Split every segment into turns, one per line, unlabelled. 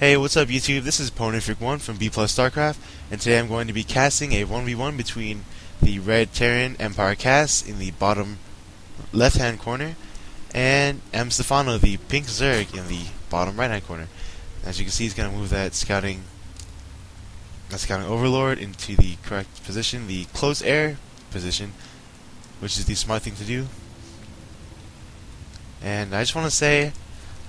Hey, what's up YouTube? This is Pwneriffic1 from B Plus StarCraft, and today I'm going to be casting a 1v1 between the red Terran EmpireKas in the bottom left-hand corner, and Stephano, the pink Zerg, in the bottom right-hand corner. As you can see, he's going to move that scouting overlord into the correct position, the close air position, which is the smart thing to do. And I just want to say,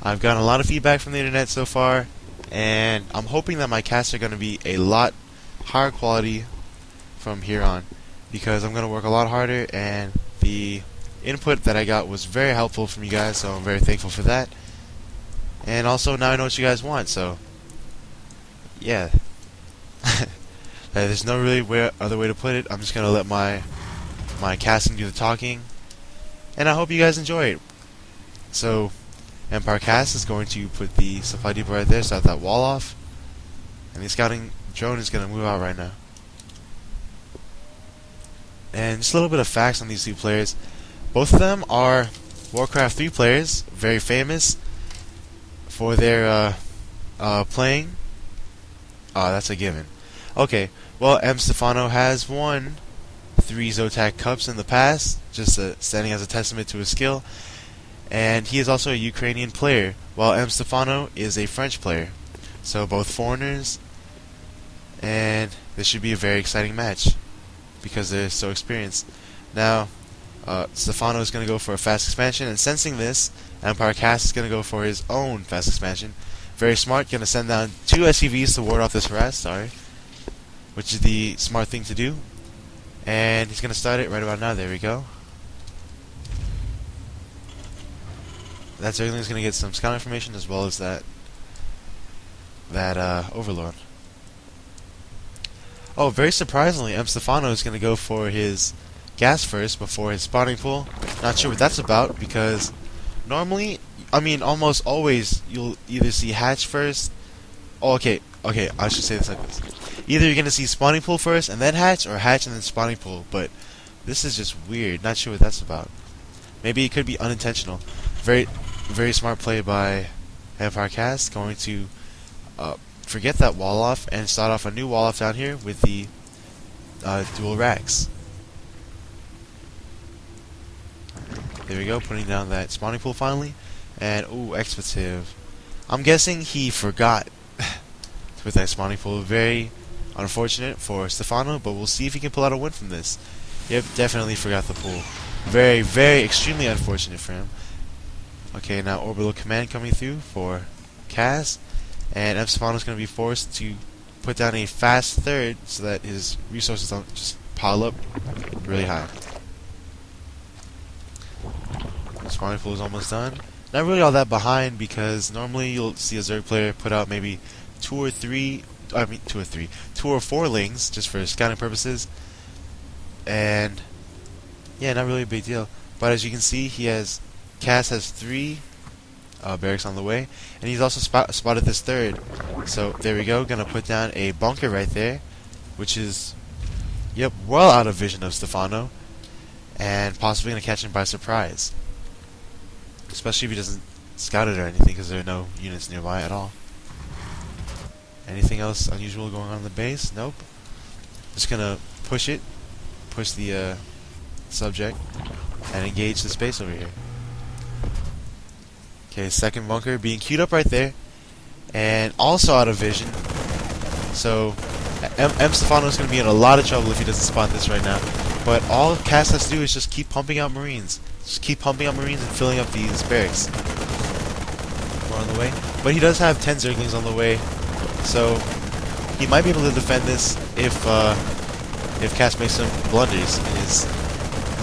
I've gotten a lot of feedback from the internet so far, and I'm hoping that my casts are going to be a lot higher quality from here on, because I'm going to work a lot harder, and the input that I got was very helpful from you guys, so I'm very thankful for that. And also, now I know what you guys want, so yeah. There's no really other way to put it. I'm just going to let my casting do the talking, and I hope you guys enjoy it. So EmpireKas is going to put the supply depot right there, start that wall off, and the scouting drone is going to move out right now. And just a little bit of facts on these two players. Both of them are Warcraft 3 players, very famous for their playing. That's a given. Okay, well, Stephano has won 3 Zotac Cups in the past, just standing as a testament to his skill. And he is also a Ukrainian player, while Stephano is a French player. So both foreigners, and this should be a very exciting match because they're so experienced. Now, Stephano is going to go for a fast expansion, and sensing this, EmpireKas is going to go for his own fast expansion. Very smart, going to send down 2 SCVs to ward off this harass, which is the smart thing to do. And he's going to start it right about now. There we go. That Zergling is going to get some scout information as well as that Overlord. Oh, very surprisingly, Stephano is going to go for his gas first before his spawning pool. Not sure what that's about, because normally, almost always, you'll either see hatch first. Oh, okay, I should say this like this. Either you're going to see spawning pool first and then hatch, or hatch and then spawning pool, but this is just weird. Not sure what that's about. Maybe it could be unintentional. Very smart play by EmpireKas, going to forget that wall off and start off a new wall off down here with the dual racks. There we go, putting down that spawning pool finally. And, ooh, expletive. I'm guessing he forgot to put that spawning pool. Very unfortunate for Stephano, but we'll see if he can pull out a win from this. Yep, definitely forgot the pool. Very, extremely unfortunate for him. Okay, now orbital command coming through for Kaz, and Stephano is going to be forced to put down a fast third so that his resources don't just pile up really high. The spawning pool is almost done. Not really all that behind, because normally you'll see a Zerg player put out maybe 2 or 4 lings just for scouting purposes, and yeah, not really a big deal. But as you can see, Kaz has 3 barracks on the way, and he's also spotted this third. So there we go, gonna put down a bunker right there, which is, yep, well out of vision of Stephano, and possibly gonna catch him by surprise. Especially if he doesn't scout it or anything, because there are no units nearby at all. Anything else unusual going on in the base? Nope. Just gonna push the subject, and engage the space over here. Okay, second bunker being queued up right there, and also out of vision. So Stephano is going to be in a lot of trouble if he doesn't spot this right now. But all Kaz has to do is just keep pumping out Marines. Just keep pumping out Marines and filling up these barracks. More on the way. But he does have 10 Zerglings on the way, so he might be able to defend this if Kaz makes some blunders in his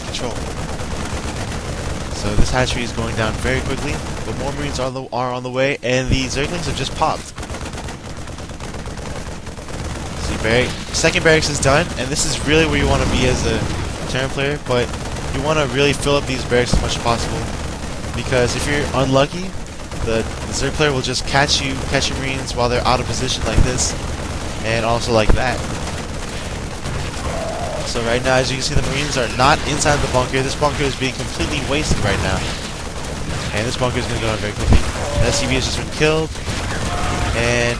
control. So this hatchery is going down very quickly, but more Marines are on the way, and the Zerglings have just popped. See, second barracks is done, and this is really where you want to be as a Terran player, but you want to really fill up these barracks as much as possible, because if you're unlucky, the Zerg player will just catch your Marines while they're out of position like this, and also like that. So right now, as you can see, the Marines are not inside the bunker. This bunker is being completely wasted right now. And this bunker is going to go down very quickly. The SCV has just been killed. and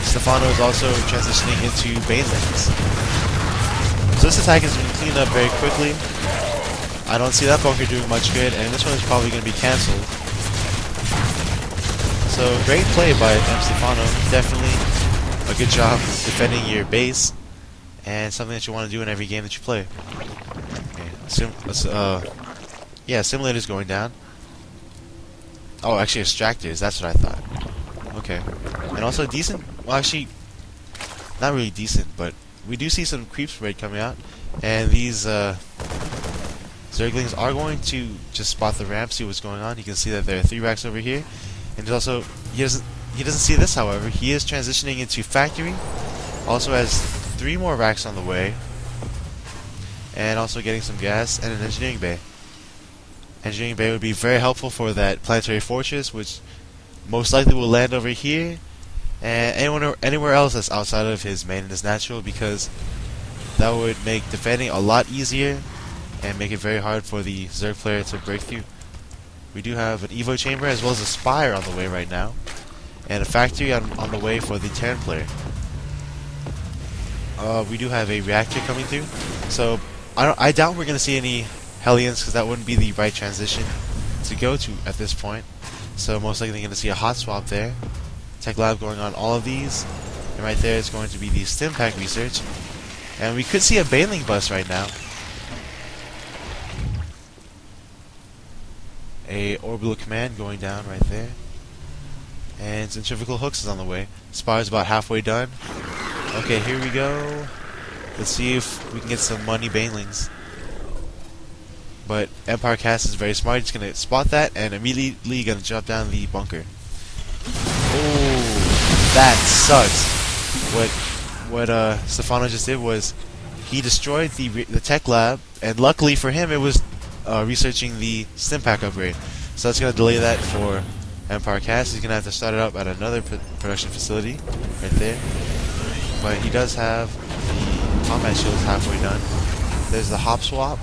Stephano is also transitioning into banelings. So this attack is being cleaned up very quickly. I don't see that bunker doing much good, and this one is probably going to be cancelled. So great play by Stephano. Definitely a good job defending your base, and something that you want to do in every game that you play. Okay. Yeah, Simulator's going down. Oh, actually Extractors, that's what I thought. Okay. And also decent, well actually, not really decent, but we do see some creep spread coming out, and these Zerglings are going to just spot the ramp, see what's going on. You can see that there are 3 racks over here, and also he doesn't see this. However, he is transitioning into factory. Also has 3 more racks on the way, and also getting some gas and an engineering bay. Engineering bay would be very helpful for that planetary fortress, which most likely will land over here, and anywhere else that's outside of his main and his natural, because that would make defending a lot easier and make it very hard for the Zerg player to break through. We do have an Evo chamber as well as a Spire on the way right now, and a factory on the way for the Terran player. We do have a reactor coming through, so I doubt we're going to see any Hellions, because that wouldn't be the right transition to go to at this point. So most likely going to see a hot swap there. Tech lab going on all of these, and right there is going to be the stim pack research, and we could see a Baneling bust right now. A orbital command going down right there, and centrifugal hooks is on the way. Spire's about halfway done. Okay, here we go. Let's see if we can get some money Banelings. But EmpireKas is very smart. He's going to spot that and immediately going to jump down the bunker. Oh, that sucks. What Stephano just did was he destroyed the tech lab, and luckily for him it was researching the stim pack upgrade. So that's going to delay that for EmpireKas. He's going to have to start it up at another production facility right there. But he does have the combat shields halfway done. There's the hot swap,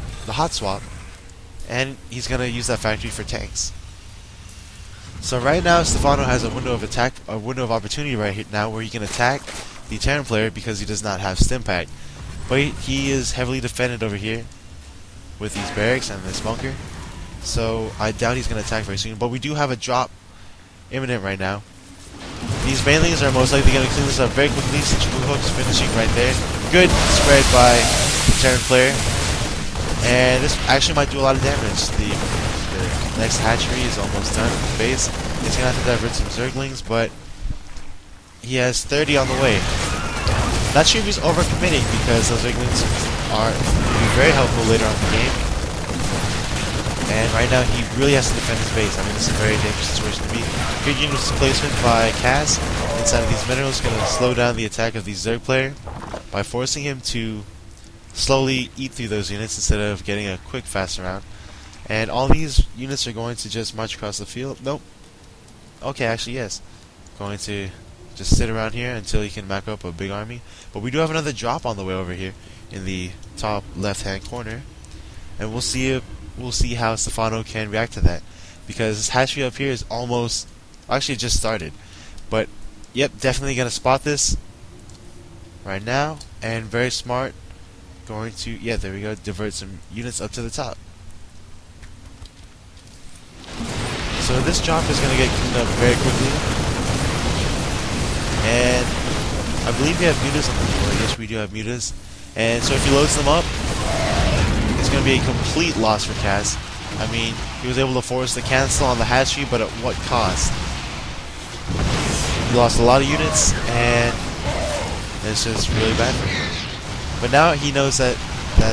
and he's going to use that factory for tanks. So right now Stephano has a window of opportunity right here now where he can attack the Terran player because he does not have stim pack. But he is heavily defended over here with these barracks and this bunker. So I doubt he's going to attack very soon. But we do have a drop imminent right now. These Banelings are most likely going to clean this up very quickly. Centrifugal hooks finishing right there. Good spread by the Terran player. And this actually might do a lot of damage. The next hatchery is almost done with the base. He's going to have to divert some Zerglings, but he has 30 on the way. Not sure if he's overcommitting, because those Zerglings are be very helpful later on in the game. And right now he really has to defend his base. I mean, this is a very dangerous situation to be. Good unit placement by Kas inside of these minerals is going to slow down the attack of the Zerg player by forcing him to slowly eat through those units instead of getting a quick fast round. And all these units are going to just march across the field. Nope. Okay, actually yes. Going to just sit around here until he can back up a big army. But we do have another drop on the way over here in the top left-hand corner, and we'll see how Stephano can react to that, because this hatchery up here is almost, actually it just started. But yep, definitely gonna spot this right now, and very smart. Going to, yeah, there we go, divert some units up to the top. So this drop is going to get cleaned up very quickly. And I believe we have mutas on the board. Yes, we do have mutas. And so if he loads them up, it's going to be a complete loss for Kas. I mean, he was able to force the cancel on the hatchery, but at what cost? He lost a lot of units, and it's just really bad for him. But now he knows that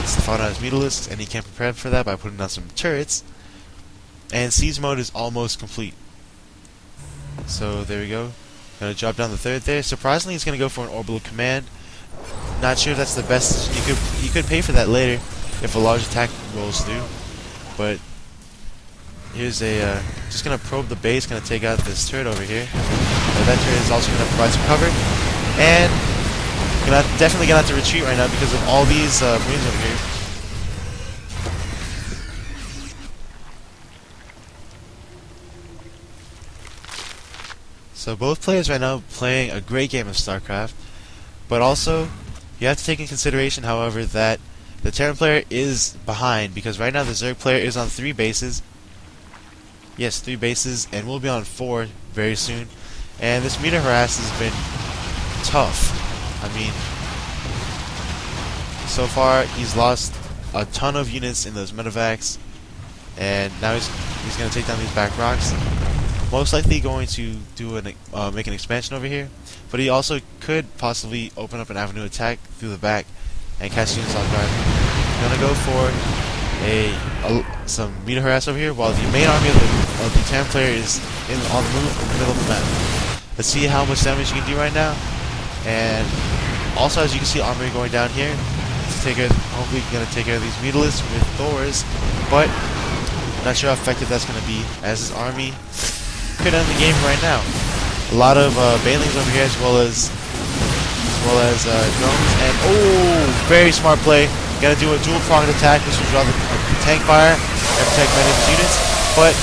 Stephano has mutalisks, and he can prepare for that by putting down some turrets. And siege mode is almost complete. So there we go. Gonna drop down the third there. Surprisingly, he's gonna go for an orbital command. Not sure if that's the best decision. You could pay for that later if a large attack rolls through. But here's a just gonna probe the base. Gonna take out this turret over here. That turret is also gonna provide some cover. And definitely gonna have to retreat right now because of all these marines over here. So both players right now playing a great game of StarCraft, but also you have to take into consideration, however, that the Terran player is behind because right now the Zerg player is on 3 bases. Yes, 3 bases, and we'll be on 4 very soon. And this meter harass has been tough. I mean, so far he's lost a ton of units in those medevacs, and now he's going to take down these back rocks. Most likely going to do make an expansion over here, but he also could possibly open up an avenue attack through the back and catch units off guard. Gonna go for some meter harass over here, while the main army of the Terran player is on the move in the middle of the map. Let's see how much damage you can do right now. And also, as you can see, armory going down here to take care. Hopefully, gonna take care of these mutalisks with Thors, but not sure how effective that's gonna be, as his army could end the game right now. A lot of banelings over here, as well as drones, and very smart play. Gonna do a dual pronged attack, which will draw the tank fire and protect many of his units. But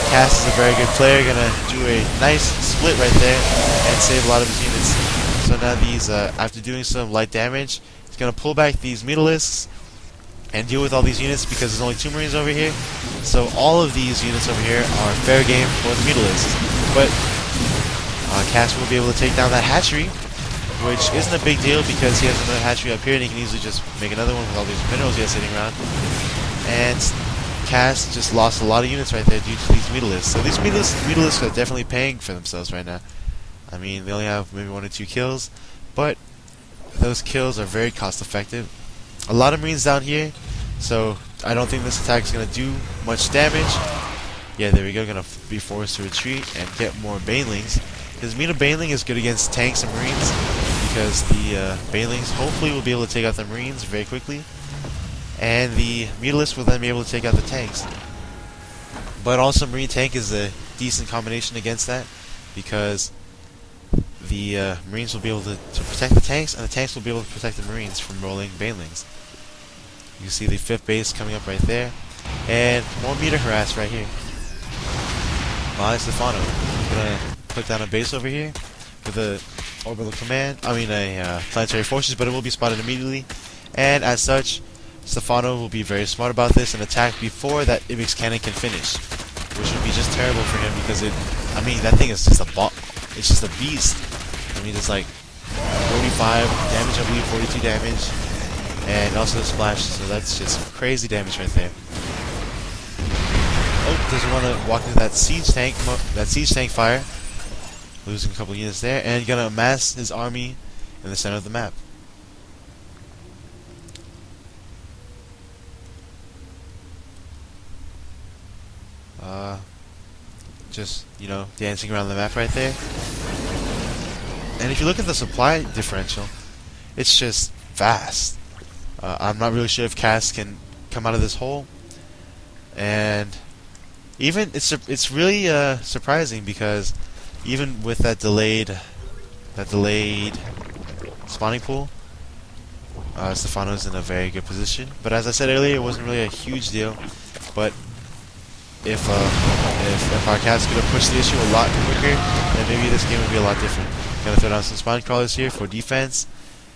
Kas is a very good player, gonna do a nice split right there and save a lot of his units. So now these, after doing some light damage, he's gonna pull back these mutalisks and deal with all these units because there's only 2 Marines over here. So all of these units over here are fair game for the mutalisks. But Kas will be able to take down that hatchery, which isn't a big deal because he has another hatchery up here and he can easily just make another one with all these minerals he has sitting around. And Kas just lost a lot of units right there due to these mutalisks. So these mutalisks are definitely paying for themselves right now. I mean, they only have maybe 1 or 2 kills, but those kills are very cost effective. A lot of Marines down here, so I don't think this attack is going to do much damage. Yeah, there we go, going to be forced to retreat and get more banelings. Because meter baneling is good against tanks and Marines, because the banelings hopefully will be able to take out the Marines very quickly, and the mutalisks will then be able to take out the tanks. But also Marine tank is a decent combination against that, because the Marines will be able to protect the tanks, and the tanks will be able to protect the Marines from rolling banelings. You can see the 5th base coming up right there, and more meter harass right here. Stephano gonna put down a base over here with a orbital command. Planetary forces, but it will be spotted immediately. And as such, Stephano will be very smart about this and attack before that Ibix cannon can finish, which would be just terrible for him because that thing is just a ball. It's just a beast. I mean, it's like 45 damage, I believe, 42 damage, and also the splash. So that's just crazy damage right there. Oh, doesn't want to walk into that siege tank fire. Losing a couple units there, and gonna amass his army in the center of the map. Just, dancing around the map right there. And if you look at the supply differential, it's just vast. I'm not really sure if Kas can come out of this hole, and even it's really surprising because even with that delayed spawning pool, Stephano's in a very good position. But as I said earlier, it wasn't really a huge deal. But if EmpireKas could have pushed the issue a lot quicker, then maybe this game would be a lot different. Gonna throw down some spawn crawlers here for defense,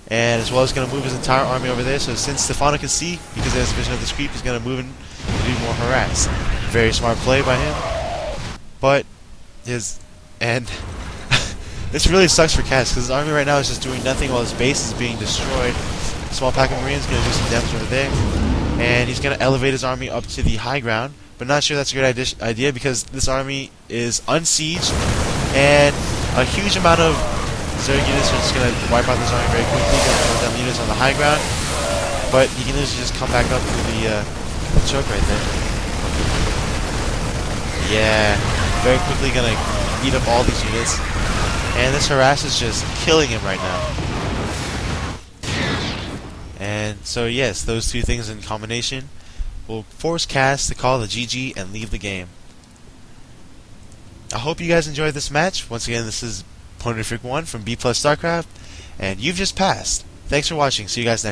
and as well as gonna move his entire army over there. So since Stephano can see, because he has vision of this creep, he's gonna move in to do more harass. Very smart play by him. But this really sucks for Kas because his army right now is just doing nothing while his base is being destroyed. A small pack of Marines gonna do some damage over there, and he's gonna elevate his army up to the high ground. But not sure that's a good idea because this army is unsieged, and a huge amount of Zerg units are just gonna wipe out this army very quickly. Gonna throw down units on the high ground, but he can literally just come back up to the choke right there. Yeah, very quickly gonna eat up all these units, and this harass is just killing him right now. And so yes, those two things in combination will force Kas to call the GG and leave the game. I hope you guys enjoyed this match. Once again, this is Pwneriffic 1 from B+ StarCraft, and you've just passed. Thanks for watching. See you guys next time.